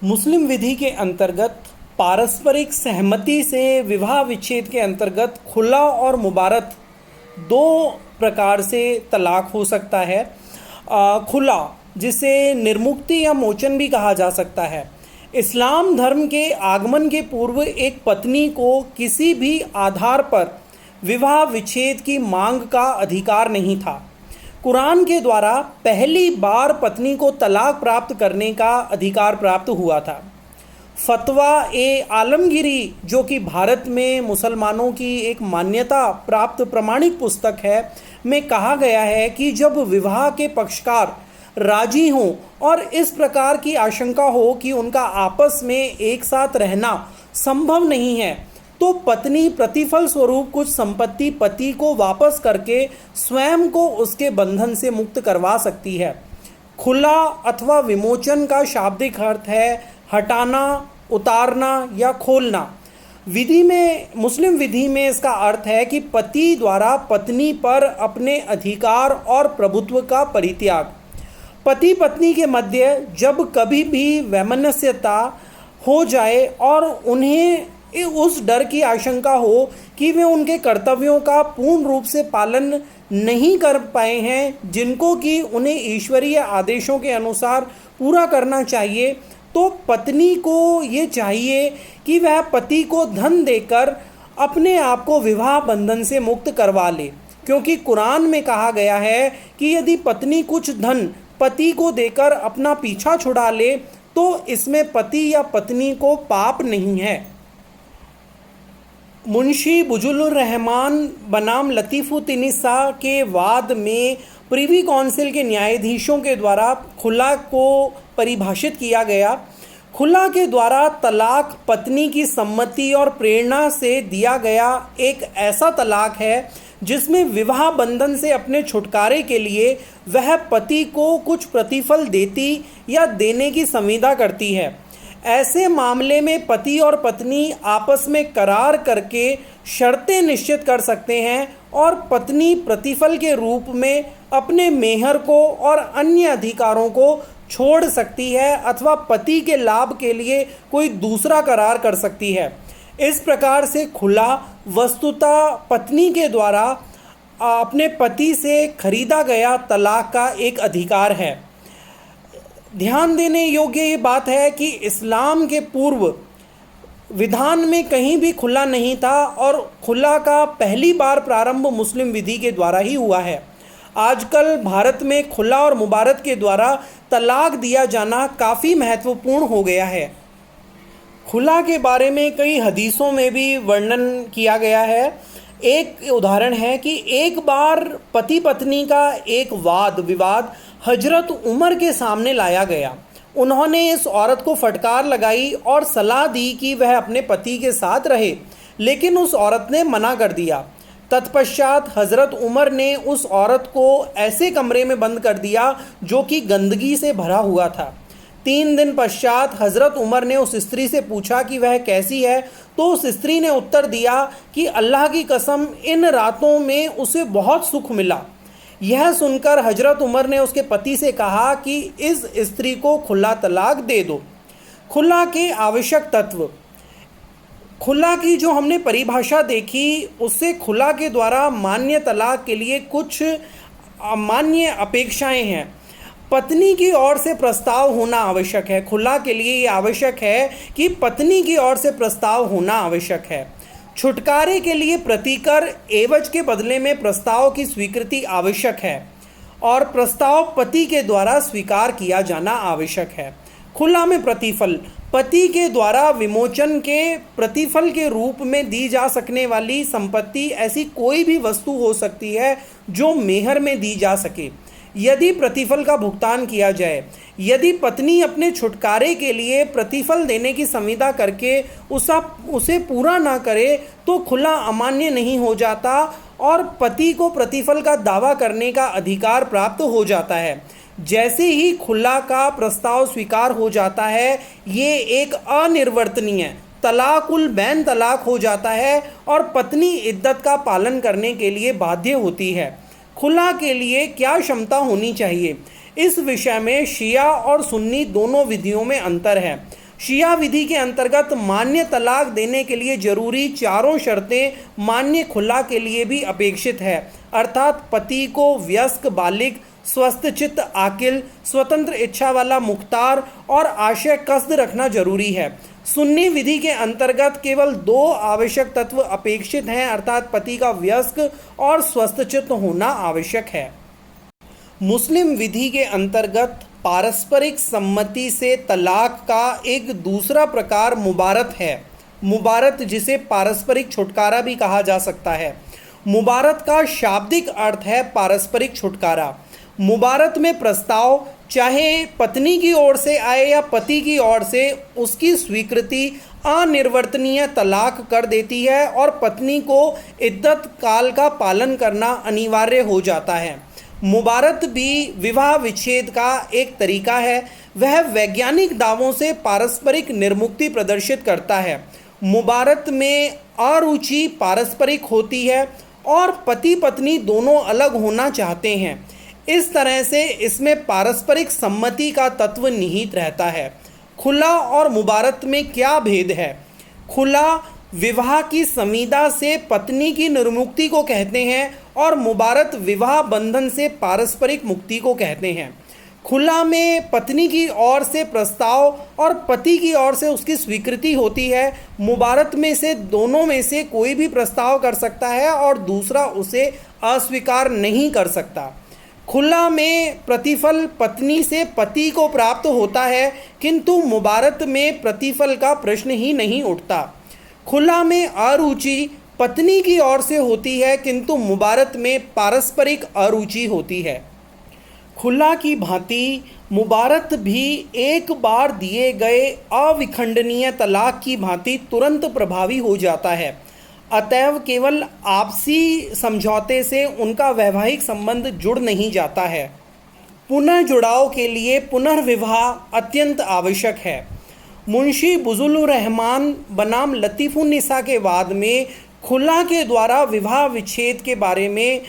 मुस्लिम विधि के अंतर्गत पारस्परिक सहमति से विवाह विच्छेद के अंतर्गत खुला और मुबारत दो प्रकार से तलाक हो सकता है। खुला, जिसे निर्मुक्ति या मोचन भी कहा जा सकता है। इस्लाम धर्म के आगमन के पूर्व एक पत्नी को किसी भी आधार पर विवाह विच्छेद की मांग का अधिकार नहीं था। कुरान के द्वारा पहली बार पत्नी को तलाक प्राप्त करने का अधिकार प्राप्त हुआ था। फतवा ए आलमगीरी, जो कि भारत में मुसलमानों की एक मान्यता प्राप्त प्रमाणिक पुस्तक है, में कहा गया है कि जब विवाह के पक्षकार राजी हों और इस प्रकार की आशंका हो कि उनका आपस में एक साथ रहना संभव नहीं है, तो पत्नी प्रतिफल स्वरूप कुछ संपत्ति पति को वापस करके स्वयं को उसके बंधन से मुक्त करवा सकती है। खुला अथवा विमोचन का शाब्दिक अर्थ है हटाना, उतारना या खोलना। मुस्लिम विधि में इसका अर्थ है कि पति द्वारा पत्नी पर अपने अधिकार और प्रभुत्व का परित्याग। पति पत्नी के मध्य जब कभी भी वैमनस्यता हो जाए और उन्हें उस डर की आशंका हो कि वे उनके कर्तव्यों का पूर्ण रूप से पालन नहीं कर पाए हैं, जिनको कि उन्हें ईश्वरीय आदेशों के अनुसार पूरा करना चाहिए, तो पत्नी को ये चाहिए कि वह पति को धन देकर अपने आप को विवाह बंधन से मुक्त करवा ले, क्योंकि कुरान में कहा गया है कि यदि पत्नी कुछ धन पति को देकर अपना पीछा छुड़ा ले तो इसमें पति या पत्नी को पाप नहीं है। मुंशी बुजुलुर रहमान बनाम लतीफ़ुत्तिनिसा के वाद में प्रिवी काउंसिल के न्यायाधीशों के द्वारा खुला को परिभाषित किया गया। खुला के द्वारा तलाक पत्नी की सम्मति और प्रेरणा से दिया गया एक ऐसा तलाक है जिसमें विवाह बंधन से अपने छुटकारे के लिए वह पति को कुछ प्रतिफल देती या देने की संविदा करती है। ऐसे मामले में पति और पत्नी आपस में करार करके शर्तें निश्चित कर सकते हैं और पत्नी प्रतिफल के रूप में अपने मेहर को और अन्य अधिकारों को छोड़ सकती है अथवा पति के लाभ के लिए कोई दूसरा करार कर सकती है। इस प्रकार से खुला वस्तुतः पत्नी के द्वारा अपने पति से खरीदा गया तलाक का एक अधिकार है। ध्यान देने योग्य ये बात है कि इस्लाम के पूर्व विधान में कहीं भी खुला नहीं था और खुला का पहली बार प्रारंभ मुस्लिम विधि के द्वारा ही हुआ है। आजकल भारत में खुला और मुबारत के द्वारा तलाक दिया जाना काफ़ी महत्वपूर्ण हो गया है। खुला के बारे में कई हदीसों में भी वर्णन किया गया है। एक उदाहरण है कि एक बार पति पत्नी का एक वाद विवाद हजरत उमर के सामने लाया गया। उन्होंने इस औरत को फटकार लगाई और सलाह दी कि वह अपने पति के साथ रहे, लेकिन उस औरत ने मना कर दिया। तत्पश्चात हजरत उमर ने उस औरत को ऐसे कमरे में बंद कर दिया जो कि गंदगी से भरा हुआ था। 3 दिन पश्चात हजरत उमर ने उस स्त्री से पूछा कि वह कैसी है, तो उस स्त्री ने उत्तर दिया कि अल्लाह की कसम इन रातों में उसे बहुत सुख मिला। यह सुनकर हजरत उमर ने उसके पति से कहा कि इस स्त्री को खुला तलाक दे दो। खुला के आवश्यक तत्व। खुला की जो हमने परिभाषा देखी उससे खुला के द्वारा मान्य तलाक के लिए कुछ मान्य अपेक्षाएं हैं। पत्नी की ओर से प्रस्ताव होना आवश्यक है। खुला के लिए ये आवश्यक है कि पत्नी की ओर से प्रस्ताव होना आवश्यक है। छुटकारे के लिए प्रतिकर एवज के बदले में प्रस्ताव की स्वीकृति आवश्यक है और प्रस्ताव पति के द्वारा स्वीकार किया जाना आवश्यक है। खुला में प्रतिफल। पति के द्वारा विमोचन के प्रतिफल के रूप में दी जा सकने वाली संपत्ति ऐसी कोई भी वस्तु हो सकती है जो मेहर में दी जा सके यदि प्रतिफल का भुगतान किया जाए। यदि पत्नी अपने छुटकारे के लिए प्रतिफल देने की संविदा करके उसे पूरा ना करे तो खुला अमान्य नहीं हो जाता और पति को प्रतिफल का दावा करने का अधिकार प्राप्त हो जाता है। जैसे ही खुला का प्रस्ताव स्वीकार हो जाता है ये एक अनिर्वर्तनीय तलाकुल बैन तलाक हो जाता है और पत्नी इद्दत का पालन करने के लिए बाध्य होती है। खुला के लिए क्या क्षमता होनी चाहिए, इस विषय में शिया और सुन्नी दोनों विधियों में अंतर है। शिया विधि के अंतर्गत मान्य तलाक देने के लिए जरूरी चारों शर्तें मान्य खुला के लिए भी अपेक्षित है, अर्थात पति को वयस्क बालिग, स्वस्थ चित्त आकिल, स्वतंत्र इच्छा वाला मुख्तार और आशय कसद रखना जरूरी है। सुन्नी विधि के अंतर्गत केवल दो आवश्यक तत्व अपेक्षित हैं, अर्थात पति का वयस्क और स्वस्थ चित्त होना आवश्यक है। मुस्लिम विधि के अंतर्गत पारस्परिक सम्मति से तलाक का एक दूसरा प्रकार मुबारत है। मुबारत, जिसे पारस्परिक छुटकारा भी कहा जा सकता है। मुबारत का शाब्दिक अर्थ है पारस्परिक छुटकारा। मुबारत में प्रस्ताव चाहे पत्नी की ओर से आए या पति की ओर से, उसकी स्वीकृति अनिर्वर्तनीय तलाक कर देती है और पत्नी को इद्दत काल का पालन करना अनिवार्य हो जाता है। मुबारत भी विवाह विच्छेद का एक तरीका है। वह वैज्ञानिक दावों से पारस्परिक निर्मुक्ति प्रदर्शित करता है। मुबारत में अरुचि पारस्परिक होती है और पति पत्नी दोनों अलग होना चाहते हैं। इस तरह से इसमें पारस्परिक सम्मति का तत्व निहित रहता है। खुला और मुबारत में क्या भेद है? खुला विवाह की संविदा से पत्नी की निर्मुक्ति को कहते हैं और मुबारत विवाह बंधन से पारस्परिक मुक्ति को कहते हैं। खुला में पत्नी की ओर से प्रस्ताव और पति की ओर से उसकी स्वीकृति होती है। मुबारत में से दोनों में से कोई भी प्रस्ताव कर सकता है और दूसरा उसे अस्वीकार नहीं कर सकता। खुला में प्रतिफल पत्नी से पति को प्राप्त होता है, किंतु मुबारत में प्रतिफल का प्रश्न ही नहीं उठता। खुला में अरुचि पत्नी की ओर से होती है, किंतु मुबारत में पारस्परिक अरुचि होती है। खुला की भांति मुबारत भी एक बार दिए गए अविखंडनीय तलाक की भांति तुरंत प्रभावी हो जाता है। अतएव केवल आपसी समझौते से उनका वैवाहिक संबंध जुड़ नहीं जाता है। पुनर्जुड़ाव के लिए पुनर्विवाह अत्यंत आवश्यक है। मुंशी बुजुलुर रहमान बनाम लतीफुन्निसा के वाद में खुला के द्वारा विवाह विच्छेद के बारे में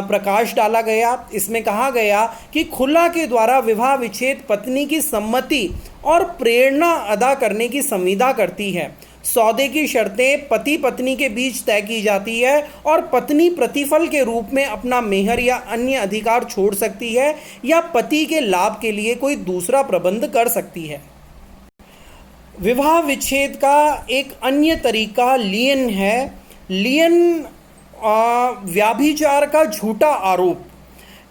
प्रकाश डाला गया। इसमें कहा गया कि खुला के द्वारा विवाह विच्छेद पत्नी की सम्मति और प्रेरणा अदा करने की संविदा करती है। सौदे की शर्तें पति पत्नी के बीच तय की जाती है और पत्नी प्रतिफल के रूप में अपना मेहर या अन्य अधिकार छोड़ सकती है या पति के लाभ के लिए कोई दूसरा प्रबंध कर सकती है। विवाह विच्छेद का एक अन्य तरीका लियन है। लियन व्याभिचार का झूठा आरोप।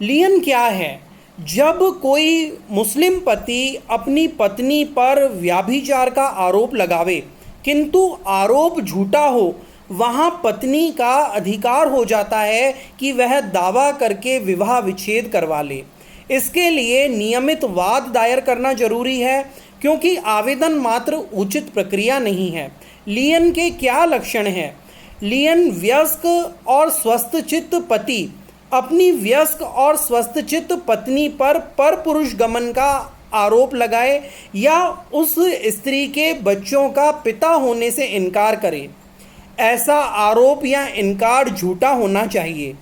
लियन क्या है? जब कोई मुस्लिम पति अपनी पत्नी पर व्याभिचार का आरोप लगावे किंतु आरोप झूठा हो, वहाँ पत्नी का अधिकार हो जाता है कि वह दावा करके विवाह विच्छेद करवा ले। इसके लिए नियमित वाद दायर करना जरूरी है, क्योंकि आवेदन मात्र उचित प्रक्रिया नहीं है। लियन के क्या लक्षण हैं? लियन वयस्क और स्वस्थ चित्त पति अपनी वयस्क और स्वस्थ चित्त पत्नी पर पुरुष गमन का आरोप लगाए या उस स्त्री के बच्चों का पिता होने से इनकार करे। ऐसा आरोप या इनकार झूठा होना चाहिए।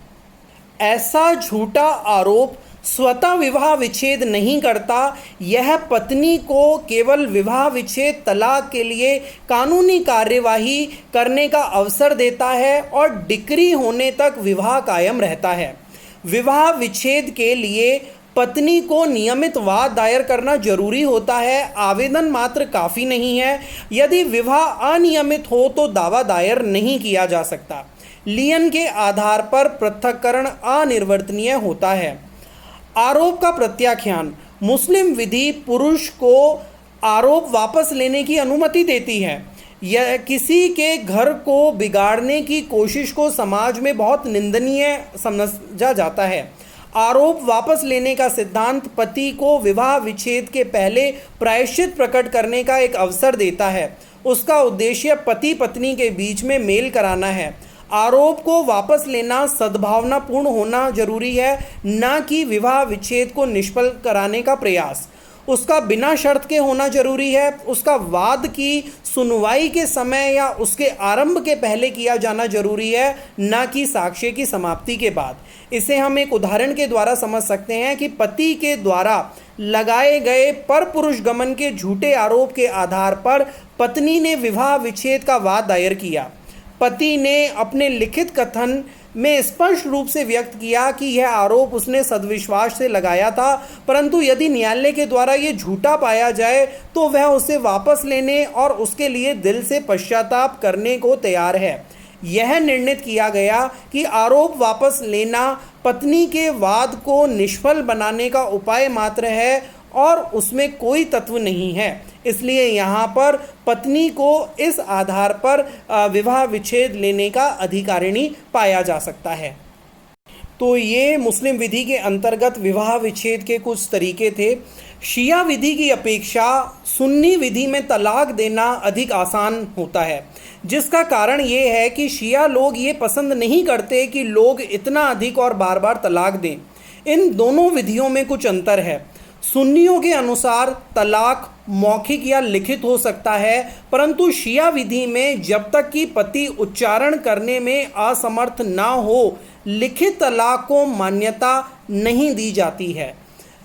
ऐसा झूठा आरोप स्वतः विवाह विच्छेद नहीं करता। यह पत्नी को केवल विवाह विच्छेद तलाक के लिए कानूनी कार्यवाही करने का अवसर देता है और डिक्री होने तक विवाह कायम रहता है। विवाह विच्छेद के लिए पत्नी को नियमित वाद दायर करना जरूरी होता है। आवेदन मात्र काफ़ी नहीं है। यदि विवाह अनियमित हो तो दावा दायर नहीं किया जा सकता। लियन के आधार पर पृथक्करण अनिर्वर्तनीय होता है। आरोप का प्रत्याख्यान। मुस्लिम विधि पुरुष को आरोप वापस लेने की अनुमति देती है। यह किसी के घर को बिगाड़ने की कोशिश को समाज में बहुत निंदनीय समझा जाता है। आरोप वापस लेने का सिद्धांत पति को विवाह विच्छेद के पहले प्रायश्चित प्रकट करने का एक अवसर देता है। उसका उद्देश्य पति पत्नी के बीच में मेल कराना है। आरोप को वापस लेना सद्भावनापूर्ण होना जरूरी है, न कि विवाह विच्छेद को निष्फल कराने का प्रयास। उसका बिना शर्त के होना जरूरी है। उसका वाद की सुनवाई के समय या उसके आरंभ के पहले किया जाना जरूरी है, न कि साक्ष्य की समाप्ति के बाद। इसे हम एक उदाहरण के द्वारा समझ सकते हैं कि पति के द्वारा लगाए गए परपुरुष गमन के झूठे आरोप के आधार पर पत्नी ने विवाह विच्छेद का वाद दायर किया। पति ने अपने लिखित कथन में स्पष्ट रूप से व्यक्त किया कि यह आरोप उसने सद्विश्वास से लगाया था, परंतु यदि न्यायालय के द्वारा ये झूठा पाया जाए तो वह उसे वापस लेने और उसके लिए दिल से पश्चाताप करने को तैयार है। यह निर्णित किया गया कि आरोप वापस लेना पत्नी के वाद को निष्फल बनाने का उपाय मात्र है और उसमें कोई तत्व नहीं है। इसलिए यहाँ पर पत्नी को इस आधार पर विवाह विच्छेद लेने का अधिकारिणी पाया जा सकता है। तो ये मुस्लिम विधि के अंतर्गत विवाह विच्छेद के कुछ तरीके थे। शिया विधि की अपेक्षा सुन्नी विधि में तलाक देना अधिक आसान होता है, जिसका कारण ये है कि शिया लोग ये पसंद नहीं करते कि लोग इतना अधिक और बार बार तलाक दें। इन दोनों विधियों में कुछ अंतर है। सुन्नियों के अनुसार तलाक मौखिक या लिखित हो सकता है, परंतु शिया विधि में जब तक कि पति उच्चारण करने में असमर्थ ना हो, लिखित तलाक को मान्यता नहीं दी जाती है।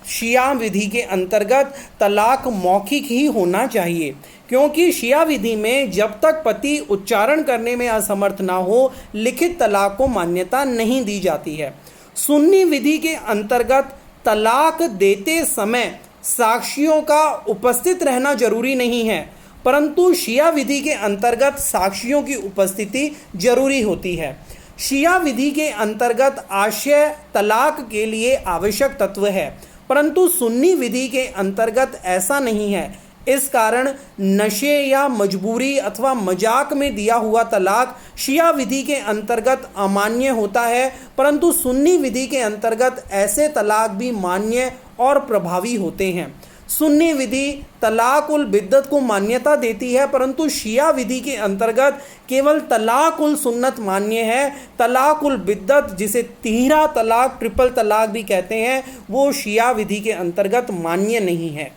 शिया विधि के अंतर्गत तलाक मौखिक ही होना चाहिए, क्योंकि शिया विधि में जब तक पति उच्चारण करने में असमर्थ ना हो, लिखित तलाक को मान्यता नहीं दी जाती है। सुन्नी विधि के अंतर्गत तलाक देते समय साक्षियों का उपस्थित रहना जरूरी नहीं है, परंतु शिया विधि के अंतर्गत साक्षियों की उपस्थिति जरूरी होती है। शिया विधि के अंतर्गत आशय तलाक के लिए आवश्यक तत्व है, परंतु सुन्नी विधि के अंतर्गत ऐसा नहीं है। इस कारण नशे या मजबूरी अथवा मजाक में दिया हुआ तलाक शिया विधि के अंतर्गत अमान्य होता है, परंतु सुन्नी विधि के अंतर्गत ऐसे तलाक भी मान्य और प्रभावी होते हैं। सुन्नी विधि तलाक उल बिद्दत को मान्यता देती है, परंतु शिया विधि के अंतर्गत केवल तलाक उल सुन्नत मान्य है। तलाक उल बिद्दत, जिसे तीहरा तलाक, ट्रिपल तलाक भी कहते हैं, वो शिया विधि के अंतर्गत मान्य नहीं है।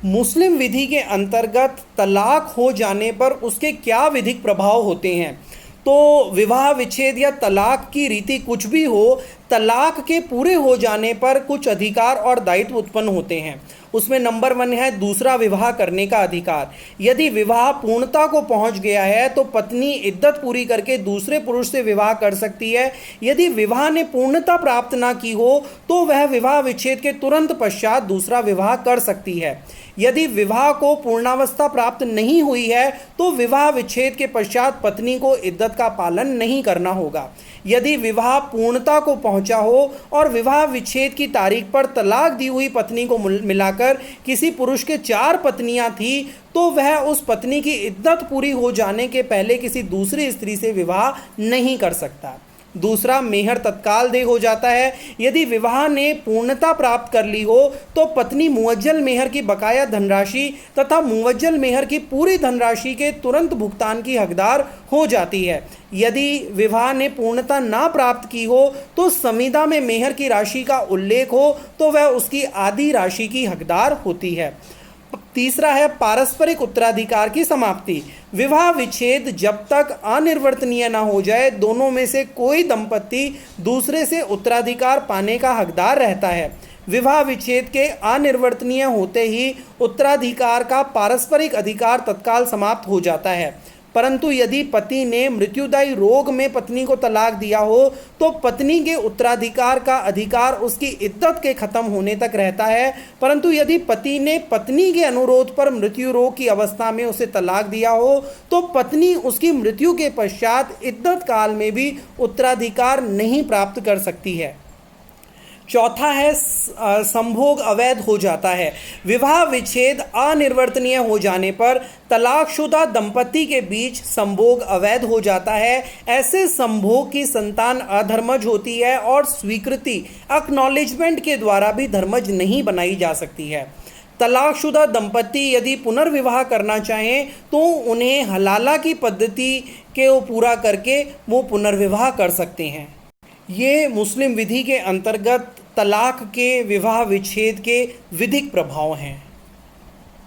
मुस्लिम विधि के अंतर्गत तलाक हो जाने पर उसके क्या विधिक प्रभाव होते हैं? तो विवाह विच्छेद या तलाक की रीति कुछ भी हो, तलाक के पूरे हो जाने पर कुछ अधिकार और दायित्व उत्पन्न होते हैं। उसमें नंबर 1 है दूसरा विवाह करने का अधिकार। यदि विवाह पूर्णता को पहुंच गया है तो पत्नी इद्दत पूरी करके दूसरे पुरुष से विवाह कर सकती है। यदि विवाह ने पूर्णता प्राप्त ना की हो तो वह विवाह विच्छेद के तुरंत पश्चात दूसरा विवाह कर सकती है। यदि विवाह को पूर्णावस्था प्राप्त नहीं हुई है तो विवाह विच्छेद के पश्चात पत्नी को इद्दत का पालन नहीं करना होगा। यदि विवाह पूर्णता को पहुंचा हो और विवाह विच्छेद की तारीख पर तलाक दी हुई पत्नी को मिलाकर किसी पुरुष के 4 पत्नियां थी तो वह उस पत्नी की इद्दत पूरी हो जाने के पहले किसी दूसरी स्त्री से विवाह नहीं कर सकता। दूसरा, मेहर तत्काल देय हो जाता है। यदि विवाह ने पूर्णता प्राप्त कर ली हो तो पत्नी मुअज्जल मेहर की बकाया धनराशि तथा मुअज्जल मेहर की पूरी धनराशि के तुरंत भुगतान की हकदार हो जाती है। यदि विवाह ने पूर्णता ना प्राप्त की हो तो संविदा में मेहर की राशि का उल्लेख हो तो वह उसकी आधी राशि की हकदार होती है। तीसरा है पारस्परिक उत्तराधिकार की समाप्ति। विवाह विच्छेद जब तक अनिर्वर्तनीय न हो जाए, दोनों में से कोई दंपति दूसरे से उत्तराधिकार पाने का हकदार रहता है। विवाह विच्छेद के अनिर्वर्तनीय होते ही उत्तराधिकार का पारस्परिक अधिकार तत्काल समाप्त हो जाता है। परंतु यदि पति ने मृत्युदायी रोग में पत्नी को तलाक दिया हो तो पत्नी के उत्तराधिकार का अधिकार उसकी इद्दत के खत्म होने तक रहता है। परंतु यदि पति ने पत्नी के अनुरोध पर मृत्यु रोग की अवस्था में उसे तलाक दिया हो तो पत्नी उसकी मृत्यु के पश्चात इद्दत काल में भी उत्तराधिकार नहीं प्राप्त कर सकती है। चौथा है संभोग अवैध हो जाता है। विवाह विच्छेद अनिर्वर्तनीय हो जाने पर तलाकशुदा दंपति के बीच संभोग अवैध हो जाता है। ऐसे संभोग की संतान अधर्मज होती है और स्वीकृति एक्नॉलेजमेंट के द्वारा भी धर्मज नहीं बनाई जा सकती है। तलाकशुदा दंपति यदि पुनर्विवाह करना चाहें तो उन्हें हलाला की पद्धति के पूरा करके वो पुनर्विवाह कर सकते हैं। ये मुस्लिम विधि के अंतर्गत तलाक के विवाह विच्छेद के विधिक प्रभाव हैं।